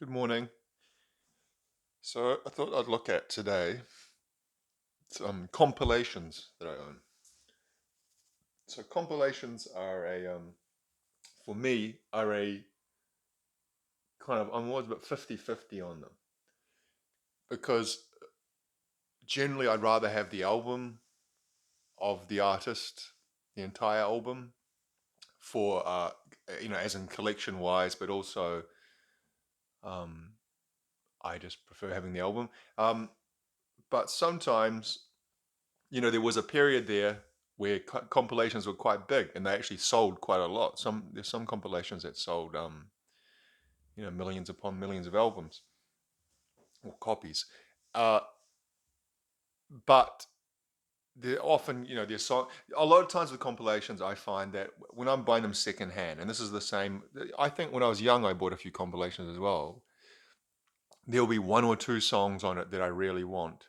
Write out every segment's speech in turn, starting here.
Good morning. So I thought I'd look at today some compilations that I own. So compilations are for me, are a kind of, I'm always about 50-50 on them because generally I'd rather have the album of the artist, the entire album for, as in collection wise, but also um, I just prefer having the album. Um, but sometimes there was a period there where compilations were quite big and they actually sold quite a lot. There's some compilations that sold millions upon millions of albums or copies. Uh, but they're often, there's a lot of times with compilations I find that when I'm buying them secondhand, and this is the same, I think when I was young I bought a few compilations as well. There'll be one or two songs on it that I really want,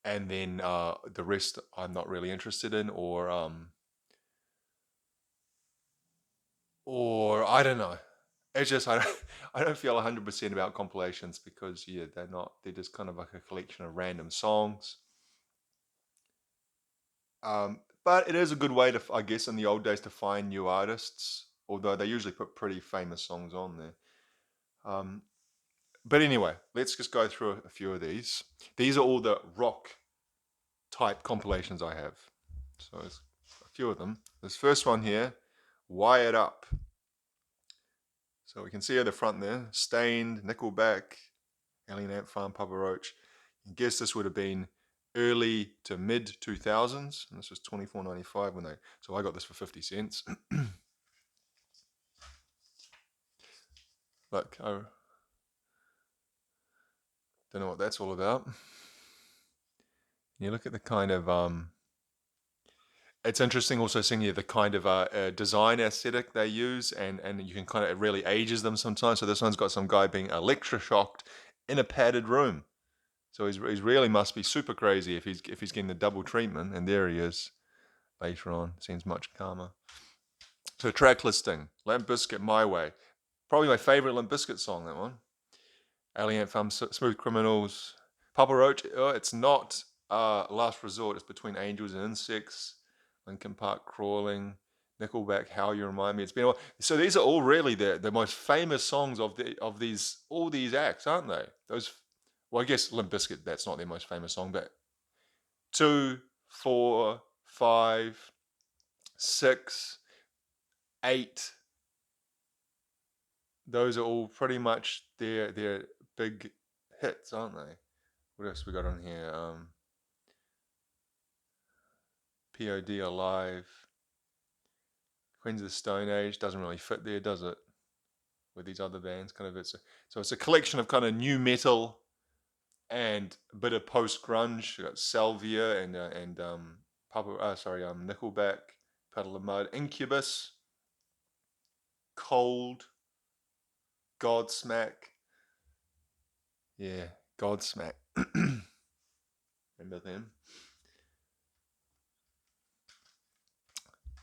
and then the rest I'm not really interested in, or I don't know. It's just I don't feel 100% about compilations because they're just kind of like a collection of random songs. But it is a good way to, I guess, in the old days to find new artists, although they usually put pretty famous songs on there. Um, but anyway, let's just go through a few of these. These are all the rock type compilations I have. So there's a few of them. This first one here, Wired Up. So we can see at the front there, Stained, Nickelback, Alien Ant Farm, Papa Roach. I guess this would have been early to mid 2000s, and this was $24.95 when they. So I got this for 50 cents. Look, I don't know what that's all about. You look at the kind of it's interesting also seeing the kind of design aesthetic they use, and you can kind of, it really ages them sometimes. So this one's got some guy being electroshocked in a padded room. So he's really must be super crazy if he's getting the double treatment. And there he is later on. Seems much calmer. So track listing: Limp Bizkit, My Way. Probably my favorite Limp Bizkit song. That one. Alien Farm, Smooth Criminals. Papa Roach. Oh, it's not Last Resort. It's Between Angels and Insects. Linkin Park, Crawling. Nickelback, How You Remind Me. It's been a while. So these are all really the most famous songs of these all these acts, aren't they? Those. Well, I guess Limp Bizkit, that's not their most famous song, but 2, 4, 5, 6, 8. Those are all pretty much their big hits, aren't they? What else we got on here? POD, Alive, Queens of the Stone Age doesn't really fit there, does it? With these other bands, kind of so it's a collection of kind of new metal and a bit of post grunge. You got Salvia and Nickelback, Puddle of Mud, Incubus, Cold, Godsmack. Yeah, Godsmack. Remember them?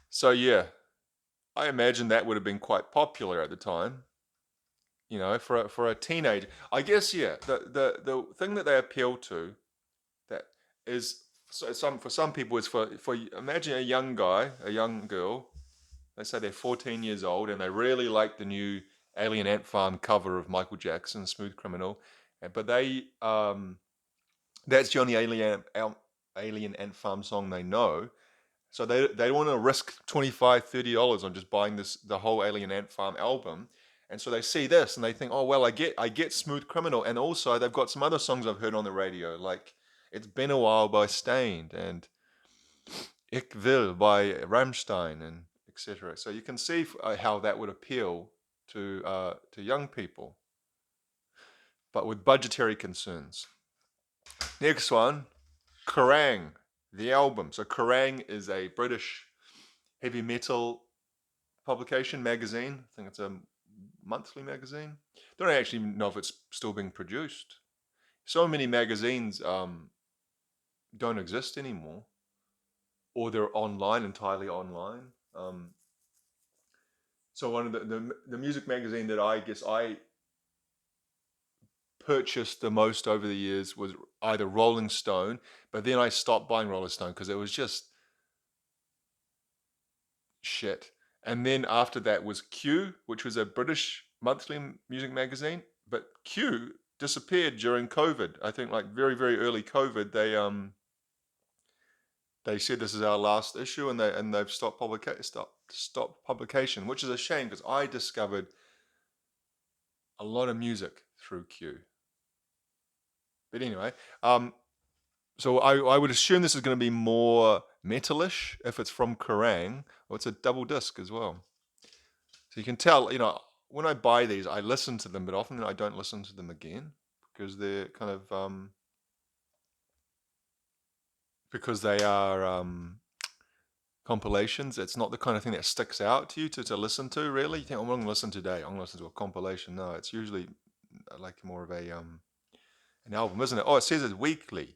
So yeah, I imagine that would have been quite popular at the time. For a teenager. I guess the thing that they appeal to that is, so for some people is for imagine a young guy, a young girl. Let's say they're 14 years old and they really like the new Alien Ant Farm cover of Michael Jackson's Smooth Criminal, but that's the only Alien Ant Farm song they know. So they want to risk $25-$30 on just buying the whole Alien Ant Farm album. And so they see this and they think, oh well, I get Smooth Criminal, and also they've got some other songs I've heard on the radio, like It's Been a While by Stained and Ich Will by Rammstein and etc. So you can see how that would appeal to young people, but with budgetary concerns. Next one, Kerrang, the album. So Kerrang is a British heavy metal publication magazine. I think it's a monthly magazine. Don't actually know if it's still being produced. So many magazines don't exist anymore, or they're online, entirely online. So one of the music magazine that I guess I purchased the most over the years was either Rolling Stone, but then I stopped buying Rolling Stone because it was just shit. And then after that was Q, which was a British monthly music magazine, but Q disappeared during COVID. I think like very, very early COVID, they said this is our last issue, and they've stopped publication, which is a shame because I discovered a lot of music through Q. But anyway, so I would assume this is going to be more metalish if it's from Kerrang, or it's a double disc as well. So you can tell, when I buy these, I listen to them, but often I don't listen to them again because they're kind of because they are compilations. It's not the kind of thing that sticks out to you to listen to. Really, you think, I'm going to listen today. I'm going to listen to a compilation. No, it's usually like more of a an album, isn't it? Oh, it says it's weekly.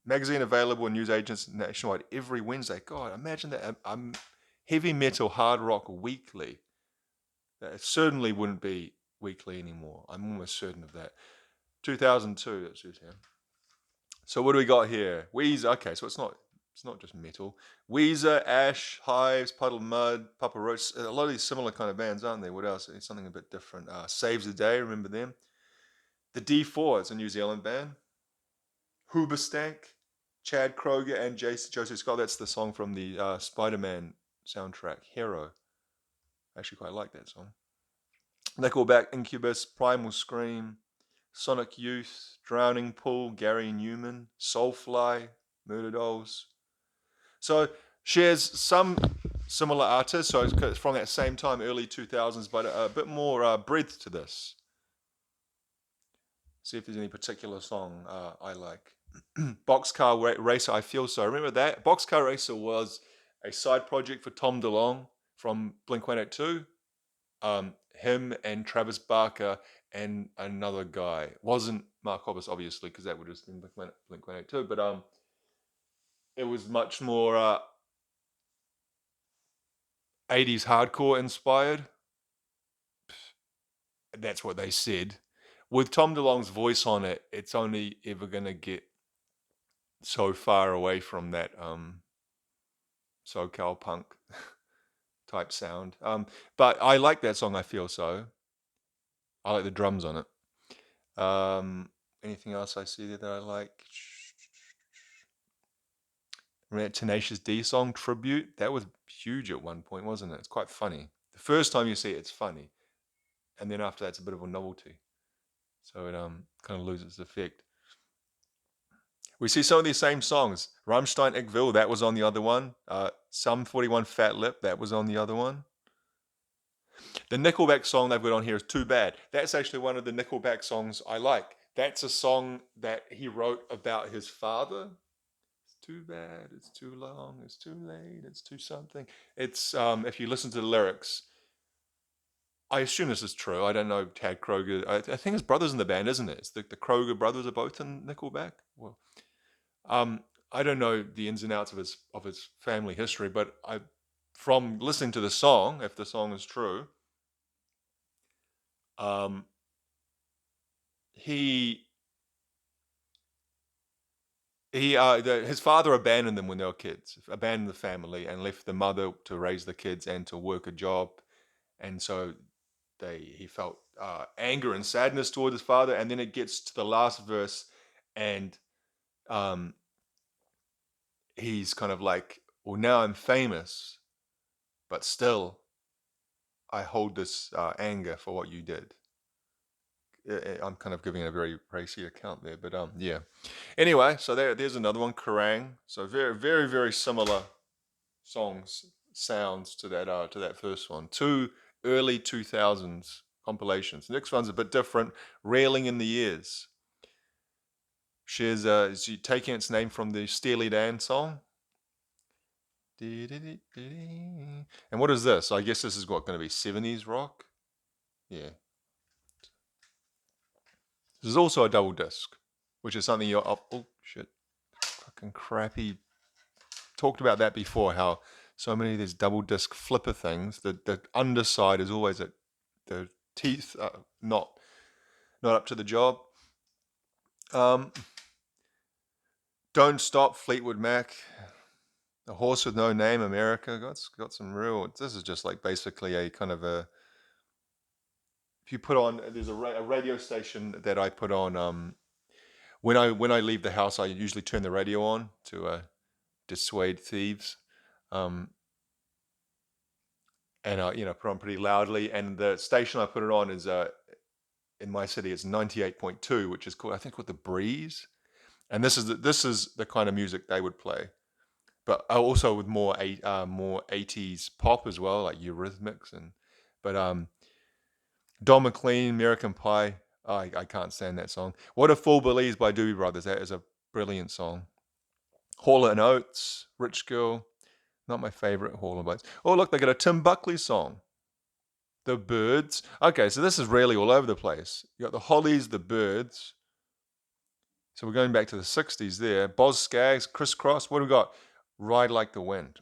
Magazine available in newsagents nationwide every Wednesday. God, imagine that. Heavy metal, hard rock weekly. That certainly wouldn't be weekly anymore. I'm almost certain of that. 2002, that says here. So what do we got here? Weezer. Okay, so it's not just metal. Weezer, Ash, Hives, Puddle Mud, Papa Roach. A lot of these similar kind of bands, aren't they? What else? It's something a bit different. Saves the Day, remember them? The D4, it's a New Zealand band. Hoobastank, Chad Kroger, and Joseph Scott. That's the song from the Spider-Man soundtrack, Hero. I actually quite like that song. Nickelback, Incubus, Primal Scream, Sonic Youth, Drowning Pool, Gary Newman, Soulfly, Murder Dolls. So shares some similar artists, so it's from that same time, early 2000s, but a bit more breadth to this. See if there's any particular song I like. Boxcar Racer, I Feel So. Remember that? Boxcar Racer was a side project for Tom DeLonge from Blink-182. Him and Travis Barker and another guy. Wasn't Mark Hoppus, obviously, because that would have been Blink-182, but it was much more 80s hardcore inspired. That's what they said. With Tom DeLonge's voice on it, it's only ever going to get so far away from that SoCal punk type sound. But I like that song, I Feel So. I like the drums on it. Anything else I see there that I like? Remember that Tenacious D song, Tribute? That was huge at one point, wasn't it? It's quite funny. The first time you see it, it's funny. And then after that, it's a bit of a novelty. So it kind of loses effect. We see some of these same songs. Rammstein, Ich Will, that was on the other one. Sum 41, Fat Lip, that was on the other one. The Nickelback song they've got on here is Too Bad. That's actually one of the Nickelback songs I like. That's a song that he wrote about his father. It's too bad, it's too long, it's too late, it's too something. It's, if you listen to the lyrics, I assume this is true. I don't know Chad Kroger. I think his brother's in the band, isn't it? It's the Kroger brothers are both in Nickelback. Well, I don't know the ins and outs of his family history, but from listening to the song, if the song is true, his father abandoned them when they were kids, abandoned the family, and left the mother to raise the kids and to work a job, and so he felt anger and sadness toward his father, and then it gets to the last verse, and he's kind of like, well, now I'm famous, but still I hold this anger for what you did. I'm kind of giving a very racy account there, but yeah. Anyway, so there's another one, Kerrang. So very, very, very similar sounds to that first one. Two early 2000s compilations. The next one's a bit different, Railing in the Years. Shares is taking its name from the Steely Dan song. And what is this? I guess this is going to be 70s rock. Yeah. This is also a double disc, which is something you're up. Oh shit, fucking crappy. Talked about that before. How so many of these double disc flipper things. The underside is always the teeth are not not up to the job. Don't Stop, Fleetwood Mac. A Horse with No Name, America. Got some real. This is just like basically a kind of a. If you put on, there's a radio station that I put on. When I leave the house, I usually turn the radio on to dissuade thieves, um, and put on pretty loudly. And the station I put it on is in my city, it's 98.2, which is called, I think, called the Breeze. And this is the kind of music they would play, but also with more 80s pop as well, like Eurythmics but Don McLean, American Pie. I can't stand that song. What a Fool Believes by Doobie Brothers. That is a brilliant song. Hall and Oates, Rich Girl. Not my favorite Hall and Oates. Oh, look, they got a Tim Buckley song. The Birds. Okay, so this is really all over the place. You got the Hollies, the Birds. So we're going back to the 60s there. Boz Scaggs, Criss Cross. What do we got? Ride Like the Wind.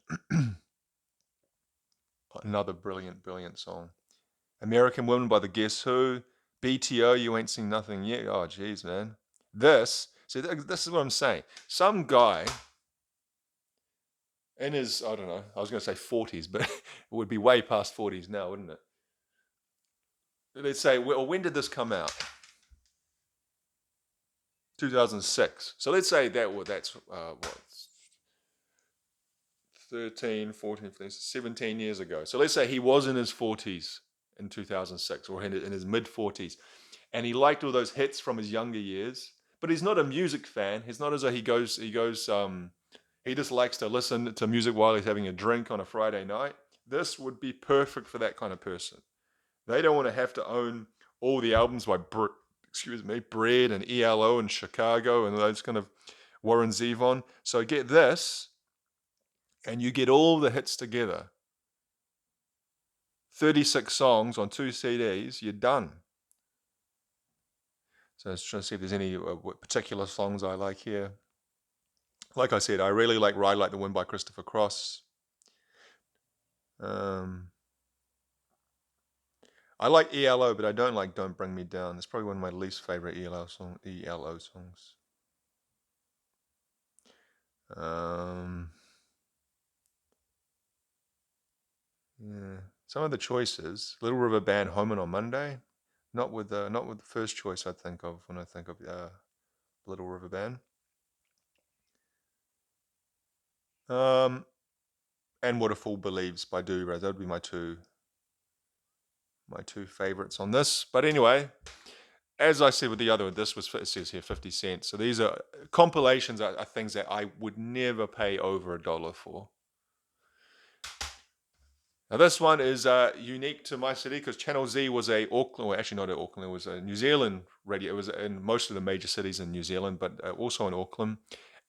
Another brilliant, brilliant song. American Women by the Guess Who. BTO, You Ain't Seen Nothing Yet. Oh, jeez, man. This is what I'm saying. Some guy in his, I don't know, I was going to say 40s, but it would be way past 40s now, wouldn't it? They'd say, well, when did this come out? 2006. So let's say that's what, 13, 14, 15, 17 years ago. So let's say he was in his 40s in 2006 or in his mid 40s, and he liked all those hits from his younger years, but he's not a music fan. He's not as though he just likes to listen to music while he's having a drink on a Friday night. This would be perfect for that kind of person. They don't want to have to own all the albums by Bread and ELO and Chicago and those kind of Warren Zevon. So get this, and you get all the hits together. 36 songs on 2 CDs, you're done. So let's try to see if there's any particular songs I like here. Like I said, I really like Ride Like the Wind by Christopher Cross. I like ELO, but I don't like Don't Bring Me Down. It's probably one of my least favorite ELO songs. Yeah. Some of the choices: Little River Band, Home and on Monday. Not with the first choice I think of when I think of Little River Band. And What a Fool Believes by Doobie Brothers. That would be my two favorites on this. But anyway, as I said with the other one, this was, it says here, 50 cents. So these are compilations are things that I would never pay over $1 for. Now this one is unique to my city because Channel Z was a Auckland, well actually not at Auckland, it was a New Zealand radio. It was in most of the major cities in New Zealand, but also in Auckland.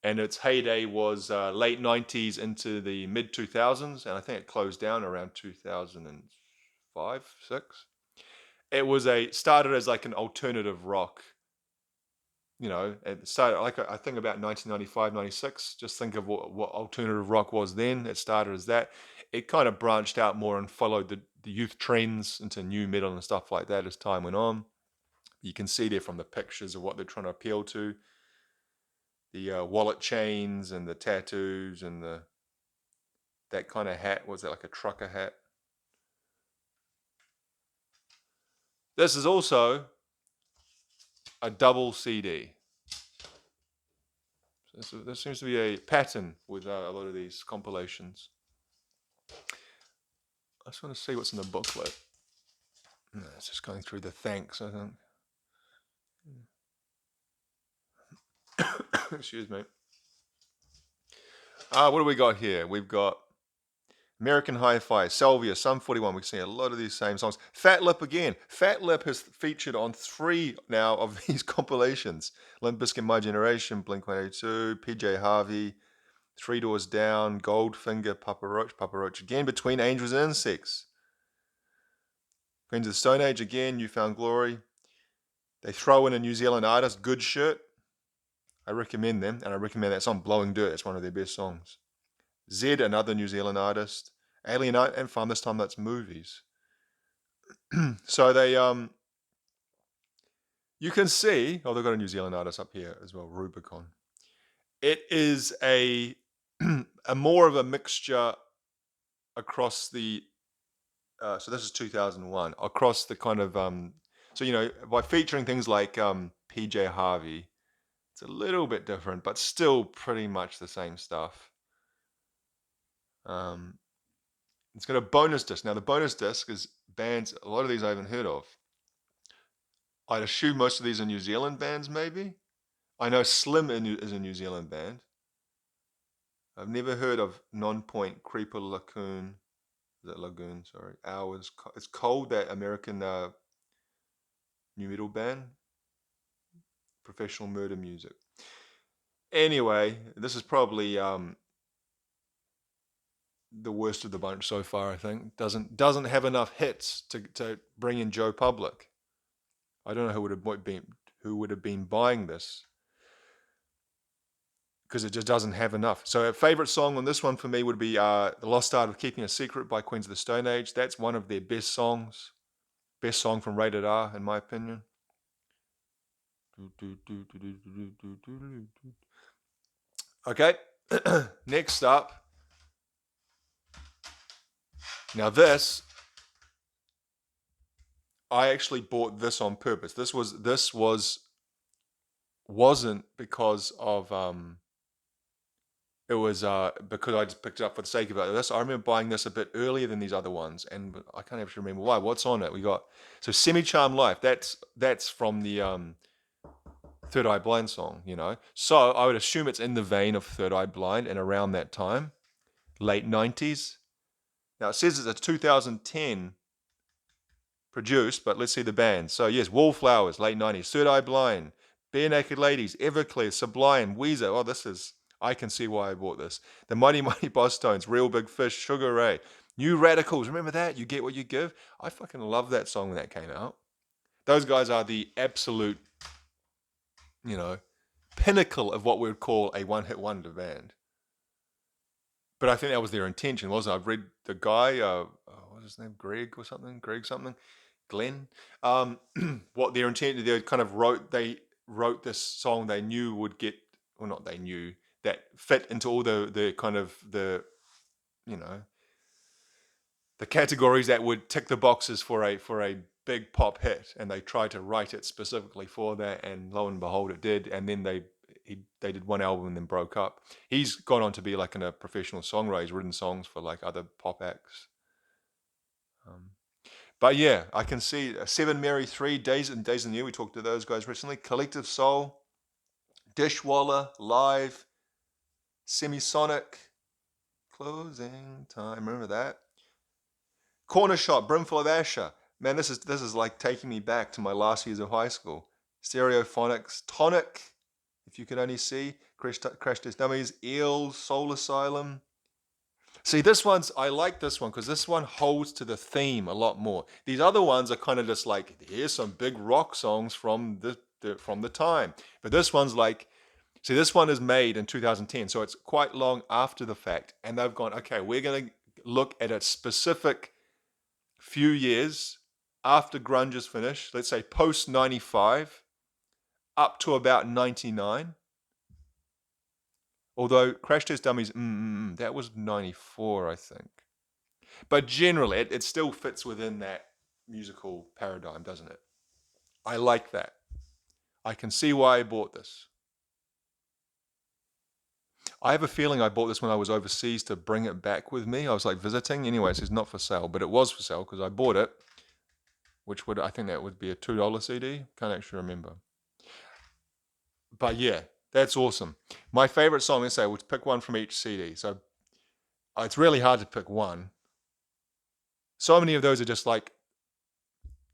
And its heyday was late 90s into the mid 2000s, and I think it closed down around 2005, 6. It started as like an alternative rock. It started like I think about 1995, 96. Just think of what alternative rock was then. It started as that. It kind of branched out more and followed the youth trends into new metal and stuff like that as time went on. You can see there from the pictures of what they're trying to appeal to. The wallet chains and the tattoos and that kind of hat. Was that like a trucker hat? This is also a double CD. So there seems to be a pattern with a lot of these compilations. I just want to see what's in the booklet. No, it's just going through the thanks, I think. Excuse me. What do we got here? We've got American Hi-Fi, Salvia, Sum 41. We've seen a lot of these same songs. Fat Lip again. Fat Lip has featured on 3 now of these compilations. Limp Bizkit, My Generation, Blink-182, PJ Harvey, Three Doors Down, Goldfinger, Papa Roach again, Between Angels and Insects. Queens of the Stone Age again, You Found Glory. They throw in a New Zealand artist, Good Shirt. I recommend them, and I recommend that song, Blowing Dirt. It's one of their best songs. Zed, another New Zealand artist. Alien Ant Farm, this time that's movies. So they You can see, oh, they've got a New Zealand artist up here as well, Rubicon. It is a more of a mixture across the, so this is 2001, across the kind of, so, by featuring things like PJ Harvey, it's a little bit different, but still pretty much the same stuff. Um, it's got a bonus disc. Now, the bonus disc is bands, a lot of these I haven't heard of. I'd assume most of these are New Zealand bands, maybe. I know Slim is a New Zealand band. I've never heard of Non-Point, Creeper Lagoon. Is that Lagoon? Sorry. Hours. It's Cold, that American new metal band. Professional Murder Music. Anyway, this is probably the worst of the bunch so far. I think doesn't have enough hits to bring in Joe Public. I don't know who would have been buying this, because it just doesn't have enough. So a favorite song on this one for me would be The Lost Art of Keeping a Secret by Queens of the Stone Age. That's one of their best songs. Best song from Rated R, in my opinion. Okay, next up. Now this, I actually bought this on purpose. This wasn't because of it was because I just picked it up for the sake of it. This, I remember buying this a bit earlier than these other ones, and I can't actually remember why. What's on it? We got Semi Charm Life. That's from the Third Eye Blind song, So I would assume it's in the vein of Third Eye Blind and around that time, late 90s. Now it says it's a 2010 produced, but let's see the band. So yes, Wallflowers, late 90s, Third Eye Blind, Bare Naked Ladies, Everclear, Sublime, Weezer. Oh, I can see why I bought this. The Mighty Mighty Boss Tones, Real Big Fish, Sugar Ray, New Radicals. Remember that? You Get What You Give? I fucking love that song when that came out. Those guys are the absolute, pinnacle of what we would call a one-hit wonder band. But I think that was their intention, wasn't it? I've read the guy, what's his name? Greg something? Glenn. What their intent, they wrote this song they knew would get, or not they knew, that fit into all the kind of the categories that would tick the boxes for a big pop hit, and they tried to write it specifically for that, and lo and behold, it did. And then they did one album and then broke up. He's gone on to be like a professional songwriter. He's written songs for like other pop acts. But yeah, I can see Seven Mary 3, Days and the Year. We talked to those guys recently. Collective Soul, Dishwalla, Live, Semisonic, Closing Time. Remember that? Corner Shop, Brimful of Asher. Man, this is like taking me back to my last years of high school. Stereophonics, Tonic, If You Could Only See, Crash Test Dummies, Eels, Soul Asylum. See, I like this one because this one holds to the theme a lot more. These other ones are kind of just like, here's some big rock songs from the time. But this one's like, see, this one is made in 2010, so it's quite long after the fact. And they've gone, okay, we're going to look at a specific few years after grunge is finished, let's say post 95, up to about 99. Although Crash Test Dummies, that was 94, I think. But generally, it still fits within that musical paradigm, doesn't it? I like that. I can see why I bought this. I have a feeling I bought this when I was overseas to bring it back with me. I was like visiting. Anyway, it says not for sale, but it was for sale because I bought it, I think that would be a $2 CD. Can't actually remember. But yeah, that's awesome. My favorite song, let's say, would pick one from each CD. So it's really hard to pick one. So many of those are just like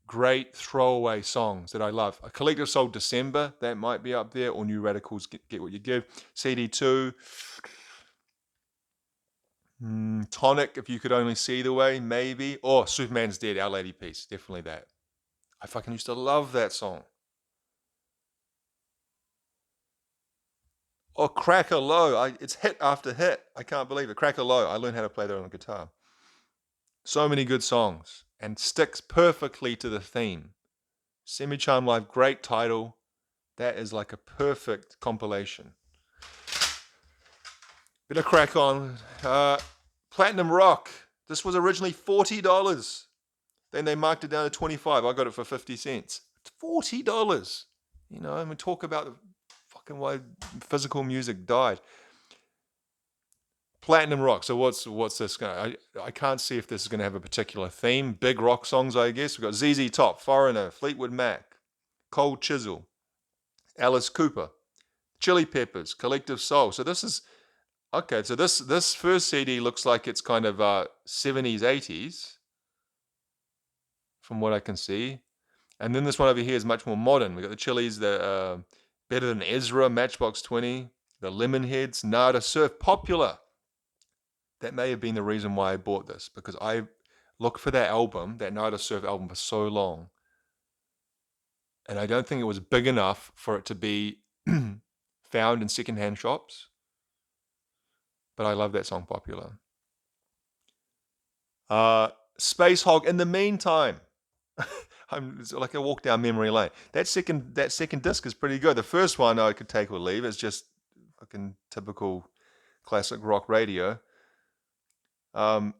great throwaway songs that I love. A Collective Soul, December, that might be up there, or New Radicals, Get What You Give. CD2, Tonic, If You Could Only See the Way, maybe. Or Superman's Dead, Our Lady Peace, definitely that. I fucking used to love that song. Or Crack a Low, it's hit after hit. I can't believe it. Crack a Low, I learned how to play that on the guitar. So many good songs, and sticks perfectly to the theme. Semi-Charmed Live, great title. That is like a perfect compilation. Bit of crack on. Platinum Rock. This was originally $40. Then they marked it down to $25. I got it for 50 cents. It's $40. You know, and we talk about the fucking why physical music died. Platinum Rock. So what's this going? I can't see if this is going to have a particular theme. Big rock songs, I guess. We've got ZZ Top, Foreigner, Fleetwood Mac, Cold Chisel, Alice Cooper, Chili Peppers, Collective Soul. So this is okay. So this first CD looks like it's kind of 70s, 80s, from what I can see. And then this one over here is much more modern. We got the Chili's, the Better Than Ezra, Matchbox 20, the Lemonheads, Nada Surf, Popular. That may have been the reason why I bought this, because I looked for that album, that Nada Surf album, for so long. And I don't think it was big enough for it to be found in secondhand shops. But I love that song, Popular. Space Hog, In the Meantime. It's like a walk down memory lane. That second disc is pretty good. The first one I could take or leave. It's just fucking typical classic rock radio. Yeah,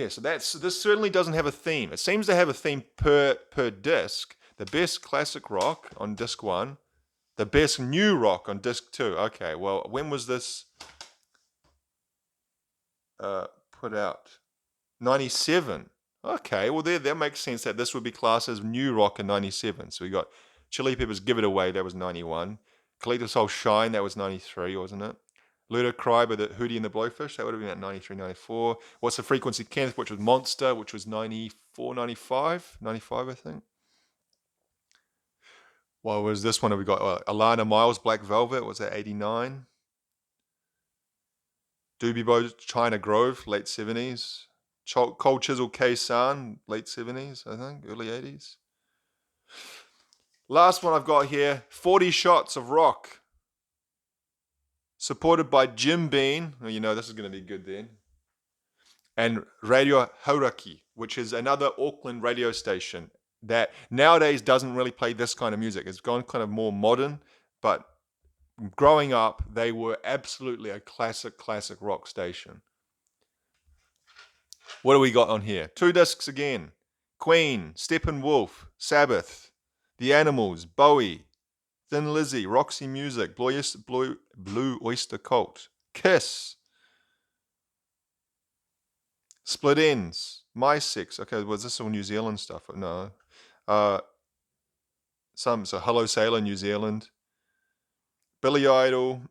so this certainly doesn't have a theme. It seems to have a theme per disc. The best classic rock on disc 1, the best new rock on disc 2. Okay, well, when was this put out? 97. Okay, well that makes sense that this would be classed as new rock in 97. So we got Chili Peppers, Give It Away, that was 91. Collective Soul, Shine, that was 93, wasn't it? Let It Cry by the Hootie and the Blowfish, that would have been at 93, 94. What's the Frequency, Kenneth, which was Monster, which was 94, 95, I think. What was this one? We got Alana Miles, Black Velvet, was that 89? Doobie Bo, China Grove, late 70s. Cold Chisel, K-San, late 70s, I think, early 80s. Last one I've got here, 40 Shots of Rock. Supported by Jim Beam, well, you know this is going to be good then, and Radio Hauraki, which is another Auckland radio station that nowadays doesn't really play this kind of music. It's gone kind of more modern, but growing up, they were absolutely a classic rock station. What do we got on here? 2 discs again. Queen, Steppenwolf, Sabbath, The Animals, Bowie, Thin Lizzy, Roxy Music, Blue Oyster Cult, Kiss, Split Ends, My Sex. Okay, was this all New Zealand stuff? No. So Hello Sailor, New Zealand, Billy Idol,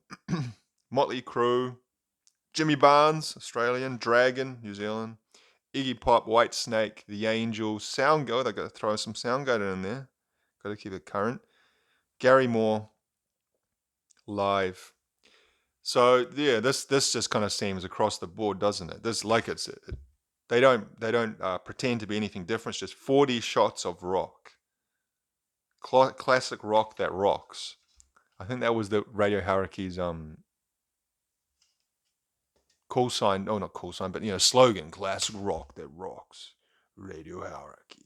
Motley Crue, Jimmy Barnes, Australian, Dragon, New Zealand, Iggy Pop, White Snake, The Angels, Soundgarden. They've got to throw some Soundgarden in there. Got to keep it current. Gary Moore, Live. So yeah, this just kind of seems across the board, doesn't it? They don't pretend to be anything different. It's just 40 shots of rock, classic rock that rocks. I think that was the Radio Hauraki's call sign. Oh, not call sign, but slogan: classic rock that rocks. Radio Hauraki.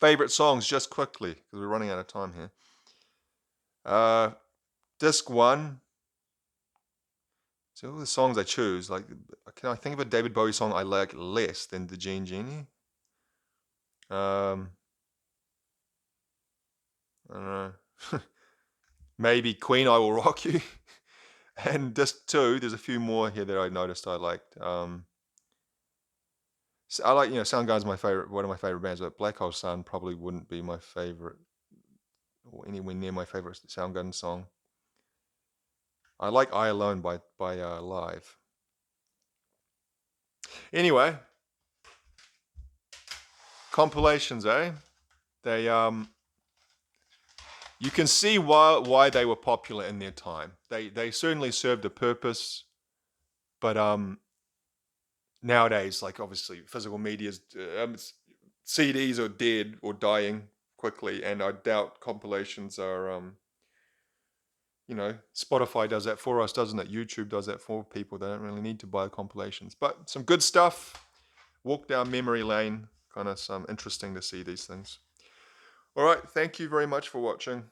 Favorite songs, just quickly, because we're running out of time here. Disc 1. So all the songs I choose, like, can I think of a David Bowie song I like less than the Gene Genie? I don't know. Maybe Queen, I Will Rock You. And disc 2, there's a few more here that I noticed I liked. So I like, Soundgarden's one of my favorite bands, but Black Hole Sun probably wouldn't be my favorite, or anywhere near my favorite Soundgarden song. I like I Alone by Live. Anyway, compilations, eh? They you can see why they were popular in their time. They certainly served a purpose, but nowadays, like, obviously physical media's CDs are dead or dying quickly, and I doubt compilations are Spotify does that for us, doesn't it? YouTube does that for people. They don't really need to buy compilations, but some good stuff. walk down memory lane, kind of some interesting to see these things. All right, thank you very much for watching.